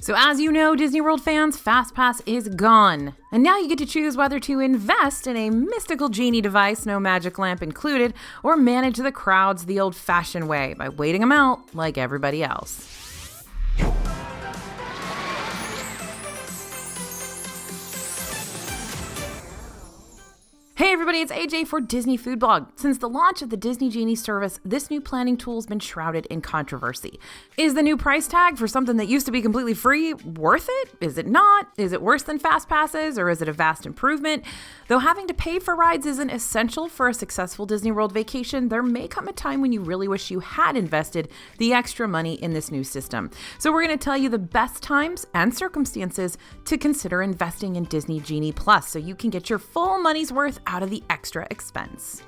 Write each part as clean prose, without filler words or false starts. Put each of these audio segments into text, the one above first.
So as you know, Disney World fans, FastPass is gone. And now you get to choose whether to invest in a mystical genie device, no magic lamp included, or manage the crowds the old-fashioned way by waiting them out like everybody else. Hey everybody, it's AJ for Disney Food Blog. Since the launch of the Disney Genie service, this new planning tool has been shrouded in controversy. Is the new price tag for something that used to be completely free worth it? Is it not? Is it worse than fast passes, or is it a vast improvement? Though having to pay for rides isn't essential for a successful Disney World vacation, there may come a time when you really wish you had invested the extra money in this new system. So we're going to tell you the best times and circumstances to consider investing in Disney Genie Plus so you can get your full money's worth out of the extra expense.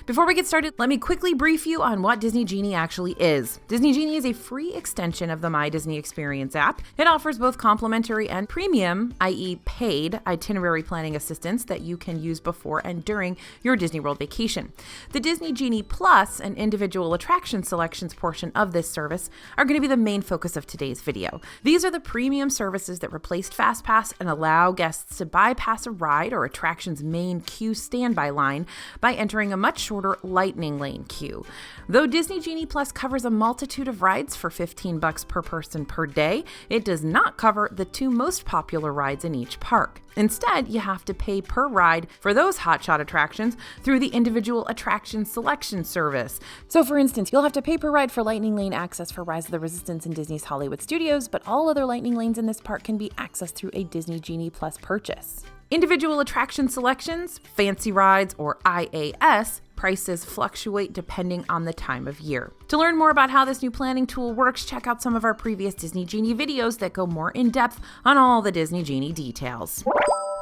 Before we get started, let me quickly brief you on what Disney Genie actually is. Disney Genie is a free extension of the My Disney Experience app. It offers both complimentary and premium, i.e. paid, itinerary planning assistance that you can use before and during your Disney World vacation. The Disney Genie Plus and individual attraction selections portion of this service are going to be the main focus of today's video. These are the premium services that replaced FastPass and allow guests to bypass a ride or attraction's main queue standby line by entering a much shorter lightning lane queue. Though Disney Genie Plus covers a multitude of rides for $15 per person per day, it does not cover the two most popular rides in each park. Instead, you have to pay per ride for those hotshot attractions through the individual attraction selection service. So for instance, you'll have to pay per ride for Lightning Lane access for Rise of the Resistance in Disney's Hollywood Studios, but all other Lightning Lanes in this park can be accessed through a Disney Genie Plus purchase. Individual attraction selections, fancy rides, or IAS, prices fluctuate depending on the time of year. To learn more about how this new planning tool works, check out some of our previous Disney Genie videos that go more in depth on all the Disney Genie details.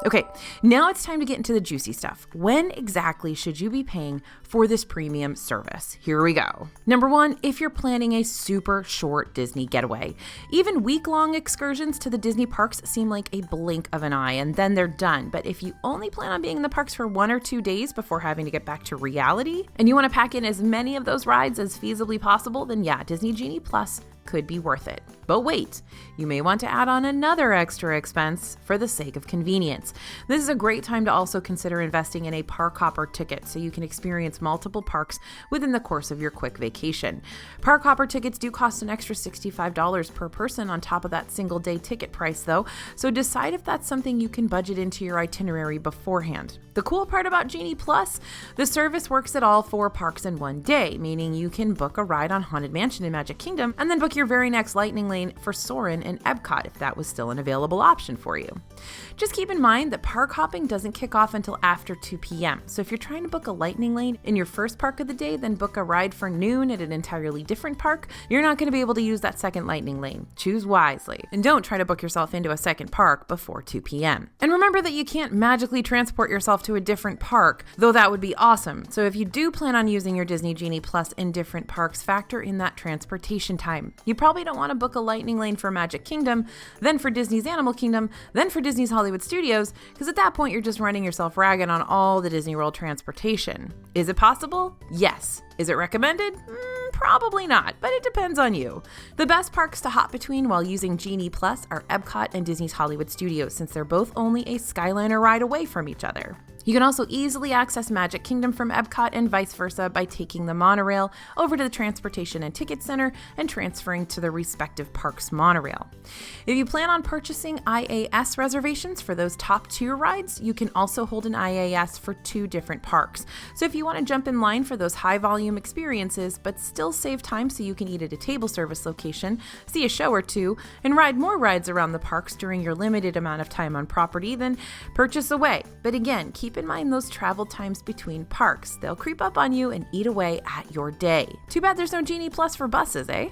Okay, now it's time to get into the juicy stuff. When exactly should you be paying for this premium service? Here we go. Number one, if you're planning a super short Disney getaway. Even week-long excursions to the Disney parks seem like a blink of an eye and then they're done. But if you only plan on being in the parks for 1 or 2 days before having to get back to reality, and you want to pack in as many of those rides as feasibly possible, then yeah, Disney Genie Plus could be worth it. But wait, you may want to add on another extra expense for the sake of convenience. This is a great time to also consider investing in a park hopper ticket so you can experience multiple parks within the course of your quick vacation. Park hopper tickets do cost an extra $65 per person on top of that single day ticket price though, so decide if that's something you can budget into your itinerary beforehand. The cool part about Genie Plus, the service works at all 4 parks in one day, meaning you can book a ride on Haunted Mansion in Magic Kingdom and then book your very next Lightning Lane for Soarin' and Epcot if that was still an available option for you. Just keep in mind that park hopping doesn't kick off until after 2 p.m. So if you're trying to book a Lightning Lane in your first park of the day, then book a ride for noon at an entirely different park, you're not going to be able to use that second Lightning Lane. Choose wisely. And don't try to book yourself into a second park before 2 p.m. And remember that you can't magically transport yourself to a different park, though that would be awesome. So if you do plan on using your Disney Genie Plus in different parks, factor in that transportation time. You probably don't want to book a Lightning Lane for Magic Kingdom, then for Disney's Animal Kingdom, then for Disney's Hollywood Studios, because at that point you're just running yourself ragged on all the Disney World transportation. Is it possible? Yes. Is it recommended? Probably not, but it depends on you. The best parks to hop between while using Genie Plus are Epcot and Disney's Hollywood Studios, since they're both only a Skyliner ride away from each other. You can also easily access Magic Kingdom from Epcot and vice versa by taking the monorail over to the Transportation and Ticket Center and transferring to the respective park's monorail. If you plan on purchasing IAS reservations for those top tier rides, you can also hold an IAS for 2 different parks. So if you want to jump in line for those high volume experiences, but still save time so you can eat at a table service location, see a show or 2, and ride more rides around the parks during your limited amount of time on property, then purchase away. But again, keep in mind those travel times between parks. They'll creep up on you and eat away at your day. Too bad there's no Genie Plus for buses, eh?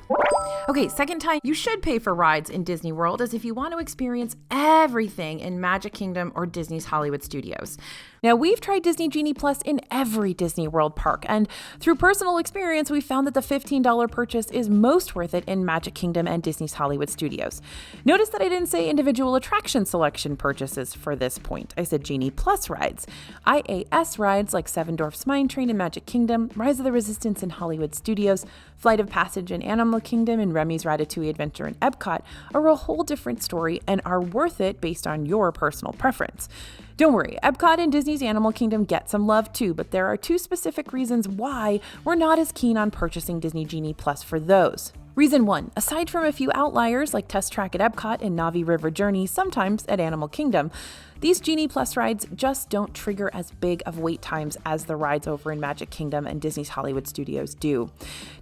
Okay, second time you should pay for rides in Disney World is if you want to experience everything in Magic Kingdom or Disney's Hollywood Studios. Now, we've tried Disney Genie Plus in every Disney World park, and through personal experience, we found that the $15 purchase is most worth it in Magic Kingdom and Disney's Hollywood Studios. Notice that I didn't say individual attraction selection purchases for this point. I said Genie Plus rides. IAS rides like Seven Dwarfs Mine Train in Magic Kingdom, Rise of the Resistance in Hollywood Studios, Flight of Passage in Animal Kingdom, and Remy's Ratatouille Adventure in Epcot are a whole different story and are worth it based on your personal preference. Don't worry, Epcot and Disney's Animal Kingdom get some love too, but there are two specific reasons why we're not as keen on purchasing Disney Genie Plus for those. Reason 1, aside from a few outliers like Test Track at Epcot and Navi River Journey, sometimes at Animal Kingdom, these Genie Plus rides just don't trigger as big of wait times as the rides over in Magic Kingdom and Disney's Hollywood Studios do.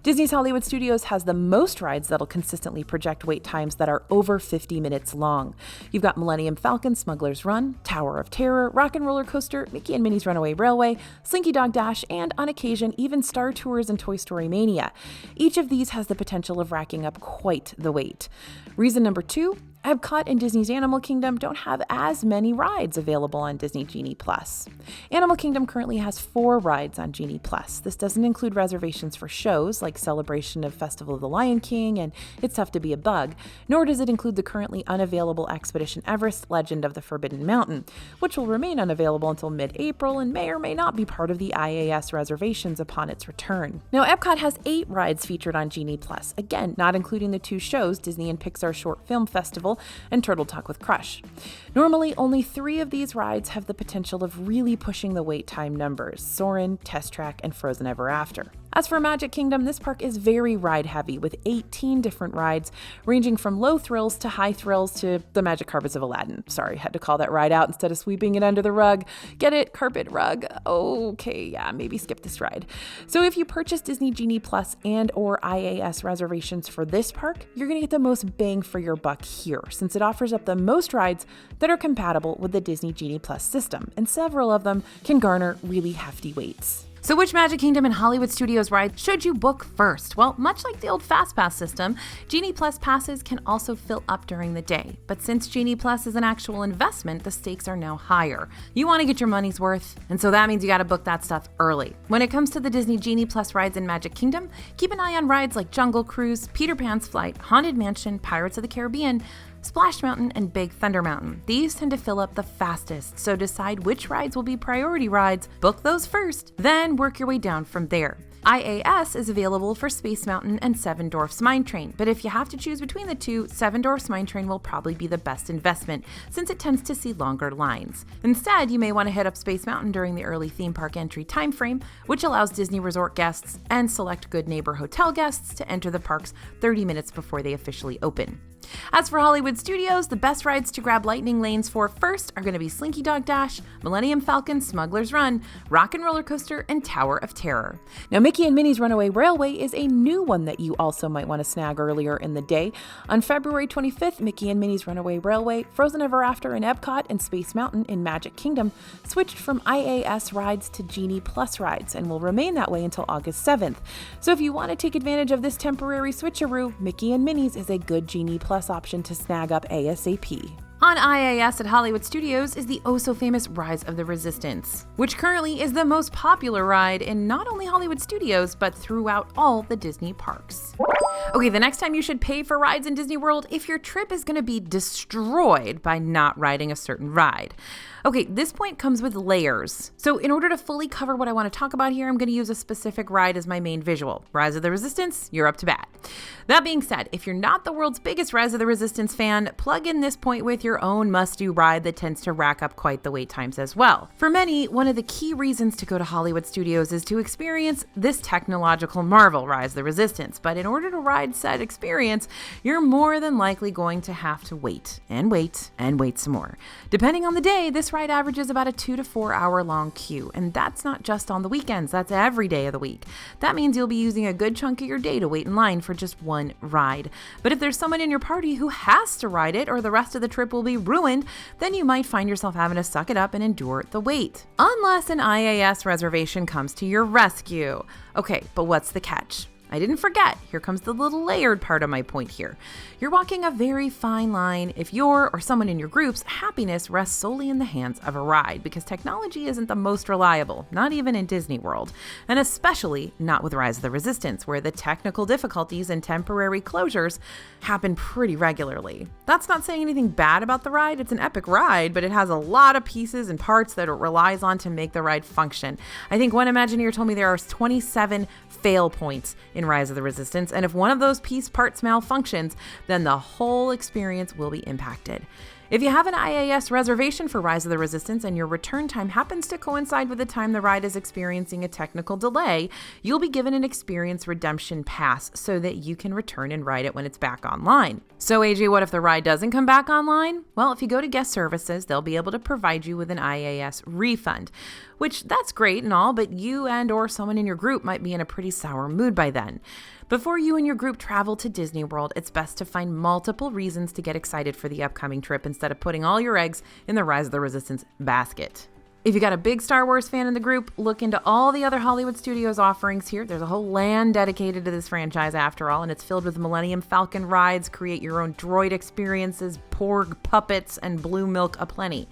Disney's Hollywood Studios has the most rides that'll consistently project wait times that are over 50 minutes long. You've got Millennium Falcon, Smuggler's Run, Tower of Terror, Rock and Roller Coaster, Mickey and Minnie's Runaway Railway, Slinky Dog Dash, and on occasion even Star Tours and Toy Story Mania. Each of these has the potential of racking up quite the wait. Reason number 2, Epcot and Disney's Animal Kingdom don't have as many rides available on Disney Genie Plus. Animal Kingdom currently has 4 rides on Genie Plus. This doesn't include reservations for shows like Celebration of Festival of the Lion King and It's Tough to Be a Bug, nor does it include the currently unavailable Expedition Everest Legend of the Forbidden Mountain, which will remain unavailable until mid-April and may or may not be part of the IAS reservations upon its return. Now, Epcot has 8 rides featured on Genie Plus, again, not including the 2 shows, Disney and Pixar Short Film Festival and Turtle Talk with Crush. Normally, only 3 of these rides have the potential of really pushing the wait time numbers: Soarin', Test Track, and Frozen Ever After. As for Magic Kingdom, this park is very ride-heavy with 18 different rides, ranging from low thrills to high thrills to the Magic Carpets of Aladdin. Sorry, had to call that ride out instead of sweeping it under the rug. Get it? Carpet rug. Okay, yeah, maybe skip this ride. So if you purchase Disney Genie Plus and or IAS reservations for this park, you're going to get the most bang for your buck here, since it offers up the most rides that are compatible with the Disney Genie Plus system, and several of them can garner really hefty waits. So which Magic Kingdom and Hollywood Studios ride should you book first? Well, much like the old FastPass system, Genie Plus passes can also fill up during the day. But since Genie Plus is an actual investment, the stakes are now higher. You want to get your money's worth, and so that means you got to book that stuff early. When it comes to the Disney Genie Plus rides in Magic Kingdom, keep an eye on rides like Jungle Cruise, Peter Pan's Flight, Haunted Mansion, Pirates of the Caribbean, Splash Mountain, and Big Thunder Mountain. These tend to fill up the fastest, so decide which rides will be priority rides, book those first, then work your way down from there. IAS is available for Space Mountain and Seven Dwarfs Mine Train, but if you have to choose between the two, Seven Dwarfs Mine Train will probably be the best investment since it tends to see longer lines. Instead, you may want to hit up Space Mountain during the early theme park entry timeframe, which allows Disney Resort guests and select Good Neighbor Hotel guests to enter the parks 30 minutes before they officially open. As for Hollywood Studios, the best rides to grab lightning lanes for first are going to be Slinky Dog Dash, Millennium Falcon, Smuggler's Run, Rock and Roller Coaster, and Tower of Terror. Now, Mickey and Minnie's Runaway Railway is a new one that you also might want to snag earlier in the day. On February 25th, Mickey and Minnie's Runaway Railway, Frozen Ever After in Epcot, and Space Mountain in Magic Kingdom switched from IAS rides to Genie Plus rides and will remain that way until August 7th. So if you want to take advantage of this temporary switcheroo, Mickey and Minnie's is a good Genie Plus option to snag up ASAP. On IAS at Hollywood Studios is the oh-so-famous Rise of the Resistance, which currently is the most popular ride in not only Hollywood Studios, but throughout all the Disney parks. Okay, the next time you should pay for rides in Disney World if your trip is going to be destroyed by not riding a certain ride. Okay, this point comes with layers. So in order to fully cover what I want to talk about here, I'm going to use a specific ride as my main visual. Rise of the Resistance, you're up to bat. That being said, if you're not the world's biggest Rise of the Resistance fan, plug in this point with your own must-do ride that tends to rack up quite the wait times as well. For many, one of the key reasons to go to Hollywood Studios is to experience this technological marvel, Rise of the Resistance. But in order to ride said experience, you're more than likely going to have to wait and wait and wait some more. Depending on the day, this ride averages about a 2 to 4 hour long queue, and that's not just on the weekends, that's every day of the week. That means you'll be using a good chunk of your day to wait in line for just one ride. But if there's someone in your party who has to ride it or the rest of the trip will be ruined, then you might find yourself having to suck it up and endure the wait. Unless an IAS reservation comes to your rescue. Okay, but what's the catch? I didn't forget. Here comes the little layered part of my point here. You're walking a very fine line if your or someone in your group's happiness rests solely in the hands of a ride, because technology isn't the most reliable, not even in Disney World, and especially not with Rise of the Resistance, where the technical difficulties and temporary closures happen pretty regularly. That's not saying anything bad about the ride. It's an epic ride, but it has a lot of pieces and parts that it relies on to make the ride function. I think one Imagineer told me there are 27 fail points in Rise of the Resistance, and if one of those piece parts malfunctions, then the whole experience will be impacted. If you have an IAS reservation for Rise of the Resistance and your return time happens to coincide with the time the ride is experiencing a technical delay, you'll be given an experience redemption pass so that you can return and ride it when it's back online. So AJ, what if the ride doesn't come back online? Well, if you go to guest services, they'll be able to provide you with an IAS refund, which that's great and all, but you and or someone in your group might be in a pretty sour mood by then. Before you and your group travel to Disney World, it's best to find multiple reasons to get excited for the upcoming trip instead of putting all your eggs in the Rise of the Resistance basket. If you got a big Star Wars fan in the group, look into all the other Hollywood Studios offerings here. There's a whole land dedicated to this franchise after all, and it's filled with Millennium Falcon rides, create your own droid experiences, Porg puppets, and blue milk aplenty.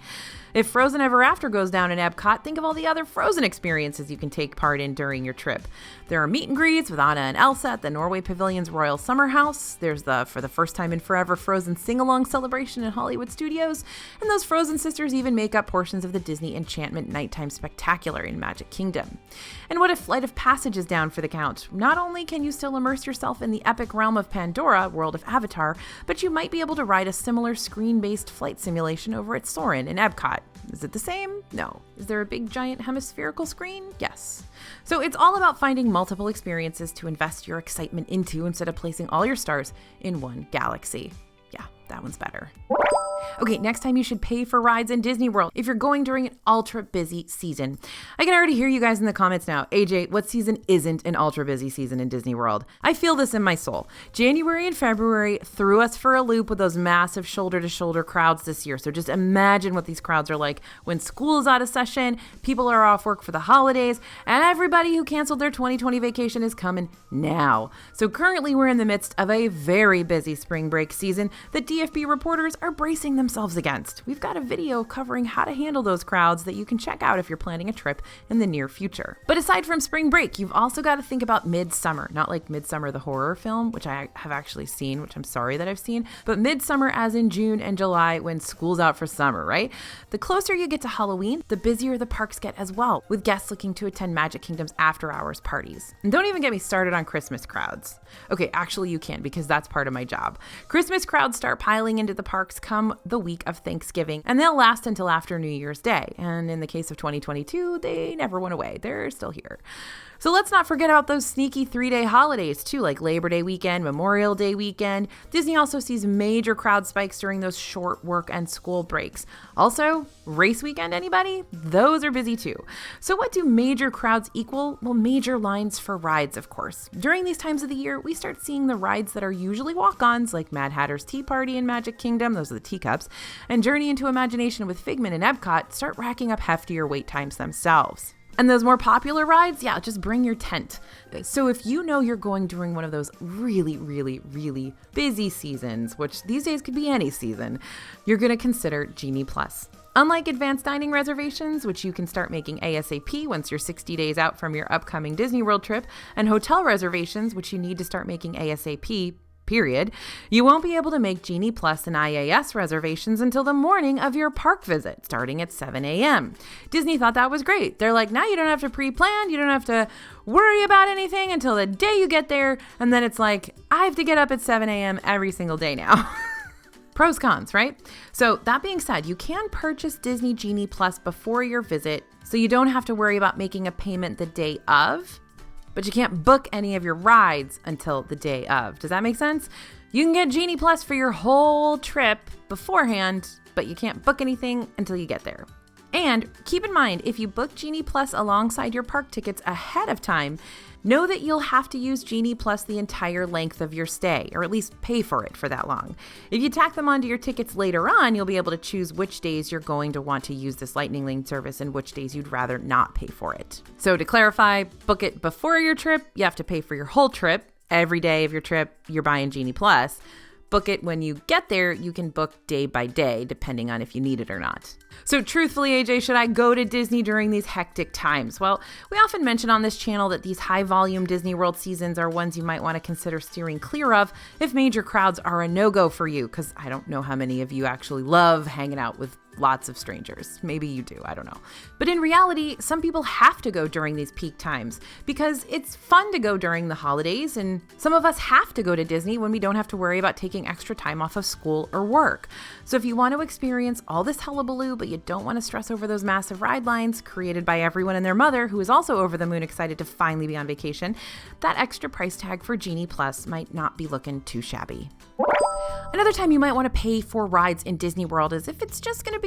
If Frozen Ever After goes down in Epcot, think of all the other Frozen experiences you can take part in during your trip. There are meet and greets with Anna and Elsa at the Norway Pavilion's Royal Summer House. There's the For the First Time in Forever Frozen sing-along celebration in Hollywood Studios. And those Frozen sisters even make up portions of the Disney Enchantment Nighttime Spectacular in Magic Kingdom. And what if Flight of Passage is down for the count? Not only can you still immerse yourself in the epic realm of Pandora, world of Avatar, but you might be able to ride a similar screen-based flight simulation over at Soarin' in Epcot. Is it the same? No. Is there a big giant hemispherical screen? Yes. So it's all about finding multiple experiences to invest your excitement into instead of placing all your stars in one galaxy. Yeah, that one's better. Okay, next time you should pay for rides in Disney World if you're going during an ultra busy season. I can already hear you guys in the comments now. AJ, what season isn't an ultra busy season in Disney World? I feel this in my soul. January and February threw us for a loop with those massive shoulder-to-shoulder crowds this year. So just imagine what these crowds are like when school is out of session, people are off work for the holidays, and everybody who canceled their 2020 vacation is coming now. So currently we're in the midst of a very busy spring break season that DFB reporters are bracing themselves against. We've got a video covering how to handle those crowds that you can check out if you're planning a trip in the near future. But aside from spring break, you've also got to think about Midsummer, not like Midsummer the horror film, which I have actually seen, which I'm sorry that I've seen, but Midsummer as in June and July when school's out for summer, right? The closer you get to Halloween, the busier the parks get as well, with guests looking to attend Magic Kingdom's after-hours parties. And don't even get me started on Christmas crowds. Okay, actually you can, because that's part of my job. Christmas crowds start piling into the parks come the week of Thanksgiving, and they'll last until after New Year's Day. And in the case of 2022, they never went away. They're still here. So let's not forget about those sneaky 3-day holidays too, like Labor Day weekend, Memorial Day weekend. Disney also sees major crowd spikes during those short work and school breaks. Also, race weekend, anybody? Those are busy too. So what do major crowds equal? Well, major lines for rides, of course. During these times of the year, we start seeing the rides that are usually walk-ons, like Mad Hatter's Tea Party in Magic Kingdom, those are the teacups, and Journey into Imagination with Figment in Epcot start racking up heftier wait times themselves. And those more popular rides, yeah, just bring your tent. So if you know you're going during one of those really, really, really busy seasons, which these days could be any season, you're going to consider Genie Plus. Unlike advanced dining reservations, which you can start making ASAP once you're 60 days out from your upcoming Disney World trip, and hotel reservations, which you need to start making ASAP, period, you won't be able to make Genie Plus and IAS reservations until the morning of your park visit, starting at 7 a.m. Disney thought that was great. They're like, now you don't have to pre-plan, you don't have to worry about anything until the day you get there, and then it's like, I have to get up at 7 a.m. every single day now. Pros, cons, right? So that being said, you can purchase Disney Genie Plus before your visit, so you don't have to worry about making a payment the day of, but you can't book any of your rides until the day of. Does that make sense? You can get Genie Plus for your whole trip beforehand, but you can't book anything until you get there. And keep in mind, if you book Genie Plus alongside your park tickets ahead of time, Know that you'll have to use Genie Plus the entire length of your stay, or at least pay for it for that long. If you tack them onto your tickets later on, you'll be able to choose which days you're going to want to use this Lightning Lane service and which days you'd rather not pay for it. So to clarify, book it before your trip, you have to pay for your whole trip. Every day of your trip, you're buying Genie Plus. Book it when you get there, you can book day by day, depending on if you need it or not. So truthfully, AJ, should I go to Disney during these hectic times? Well, we often mention on this channel that these high-volume Disney World seasons are ones you might want to consider steering clear of if major crowds are a no-go for you, because I don't know how many of you actually love hanging out with lots of strangers. Maybe you do, I don't know. But in reality, some people have to go during these peak times because it's fun to go during the holidays, and some of us have to go to Disney when we don't have to worry about taking extra time off of school or work. So if you want to experience all this hullabaloo, but you don't want to stress over those massive ride lines created by everyone and their mother, who is also over the moon excited to finally be on vacation, that extra price tag for Genie Plus might not be looking too shabby. Another time you might want to pay for rides in Disney World is if it's just going to be,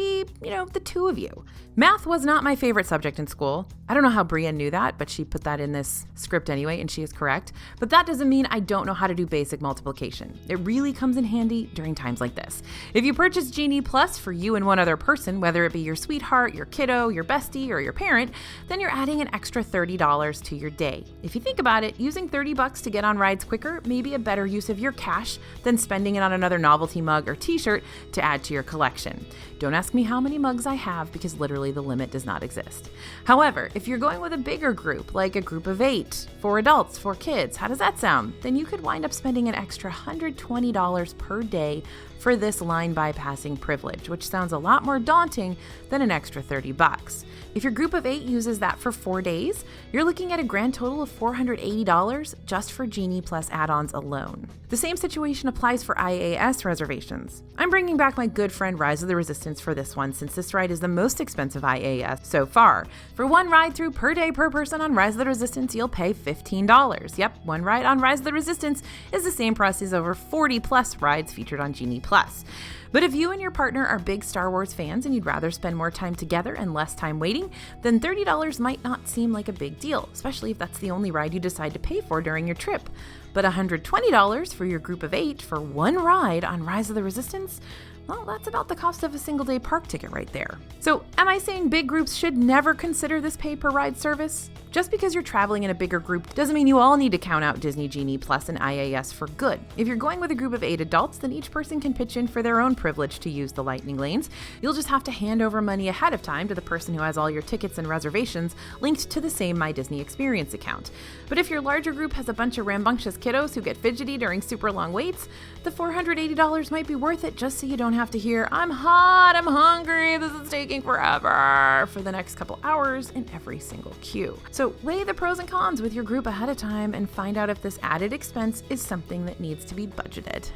the two of you. Math was not my favorite subject in school. I don't know how Brienne knew that, but she put that in this script anyway, and she is correct. But that doesn't mean I don't know how to do basic multiplication. It really comes in handy during times like this. If you purchase Genie Plus for you and one other person, whether it be your sweetheart, your kiddo, your bestie, or your parent, then you're adding an extra $30 to your day. If you think about it, using $30 to get on rides quicker may be a better use of your cash than spending it on another novelty mug or t-shirt to add to your collection. Don't ask me how many mugs I have because literally the limit does not exist. However, if you're going with a bigger group, like a group of 8, 4 adults, 4 kids, how does that sound? Then you could wind up spending an extra $120 per day for this line bypassing privilege, which sounds a lot more daunting than an extra $30. If your group of 8 uses that for 4 days, you're looking at a grand total of $480 just for Genie Plus add-ons alone. The same situation applies for IAS reservations. I'm bringing back my good friend Rise of the Resistance for this one, since this ride is the most expensive IAS so far. For one ride through per day per person on Rise of the Resistance, you'll pay $15. Yep, one ride on Rise of the Resistance is the same price as over 40 plus rides featured on Genie Plus. But if you and your partner are big Star Wars fans and you'd rather spend more time together and less time waiting, then $30 might not seem like a big deal, especially if that's the only ride you decide to pay for during your trip. But $120 for your group of 8 for one ride on Rise of the Resistance? Well, that's about the cost of a single-day park ticket right there. So, am I saying big groups should never consider this pay-per-ride service? Just because you're traveling in a bigger group doesn't mean you all need to count out Disney Genie Plus and IAS for good. If you're going with a group of 8 adults, then each person can pitch in for their own privilege to use the Lightning Lanes. You'll just have to hand over money ahead of time to the person who has all your tickets and reservations linked to the same My Disney Experience account. But if your larger group has a bunch of rambunctious kiddos who get fidgety during super long waits, the $480 might be worth it just so you don't have to hear, "I'm hot, I'm hungry, this is taking forever," for the next couple hours in every single queue. So weigh the pros and cons with your group ahead of time and find out if this added expense is something that needs to be budgeted.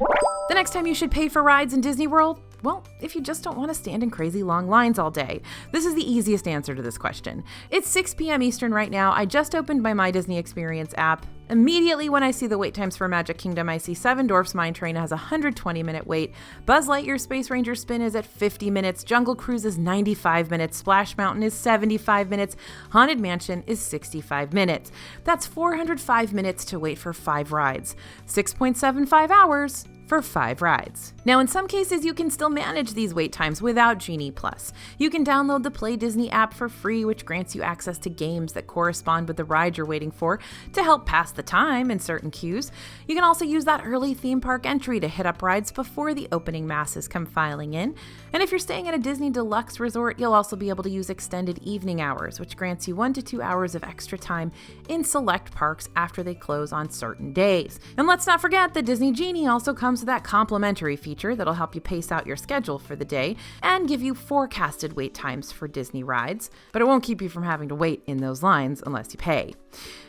The next time you should pay for rides in Disney World? Well, if you just don't want to stand in crazy long lines all day. This is the easiest answer to this question. It's 6 p.m. Eastern right now. I just opened my Disney Experience app. Immediately when I see the wait times for Magic Kingdom, I see Seven Dwarfs Mine Train has a 120-minute wait. Buzz Lightyear Space Ranger Spin is at 50 minutes. Jungle Cruise is 95 minutes. Splash Mountain is 75 minutes. Haunted Mansion is 65 minutes. That's 405 minutes to wait for 5 rides. 6.75 hours for 5 rides. Now, in some cases, you can still manage these wait times without Genie Plus. You can download the Play Disney app for free, which grants you access to games that correspond with the ride you're waiting for to help pass the time in certain queues. You can also use that early theme park entry to hit up rides before the opening masses come filing in. And if you're staying at a Disney Deluxe resort, you'll also be able to use extended evening hours, which grants you 1 to 2 hours of extra time in select parks after they close on certain days. And let's not forget that Disney Genie also comes with that complimentary feature that'll help you pace out your schedule for the day and give you forecasted wait times for Disney rides, but it won't keep you from having to wait in those lines unless you pay.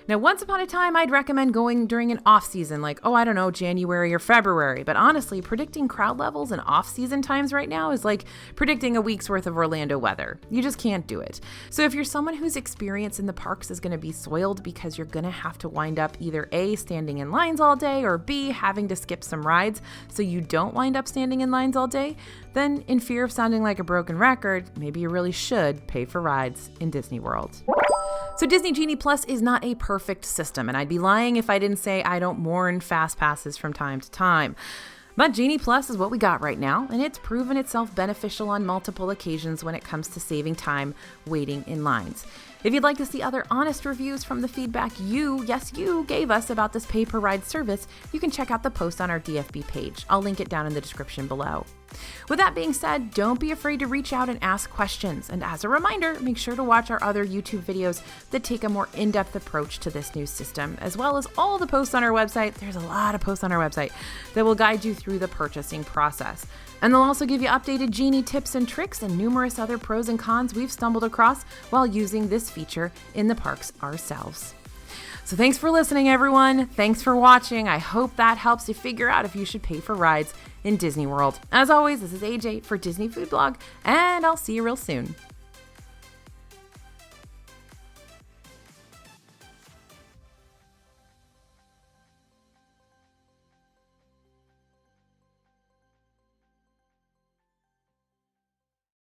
Now, once upon a time, I'd recommend going during an off-season, like, January or February. But honestly, predicting crowd levels in off-season times right now is like predicting a week's worth of Orlando weather. You just can't do it. So if you're someone whose experience in the parks is going to be soiled because you're going to have to wind up either A, standing in lines all day, or B, having to skip some rides so you don't wind up standing in lines all day, then in fear of sounding like a broken record, maybe you really should pay for rides in Disney World. So Disney Genie Plus is not a perfect system, and I'd be lying if I didn't say I don't mourn FastPasses from time to time. But Genie Plus is what we got right now, and it's proven itself beneficial on multiple occasions when it comes to saving time waiting in lines. If you'd like to see other honest reviews from the feedback you gave us about this pay-per-ride service, you can check out the post on our DFB page. I'll link it down in the description below. With that being said, don't be afraid to reach out and ask questions. And as a reminder, make sure to watch our other YouTube videos that take a more in-depth approach to this new system, as well as all the posts on our website. There's a lot of posts on our website that will guide you through the purchasing process. And they'll also give you updated Genie tips and tricks and numerous other pros and cons we've stumbled across while using this feature in the parks ourselves. So thanks for listening, everyone. Thanks for watching. I hope that helps you figure out if you should pay for rides in Disney World. As always, this is AJ for Disney Food Blog, and I'll see you real soon.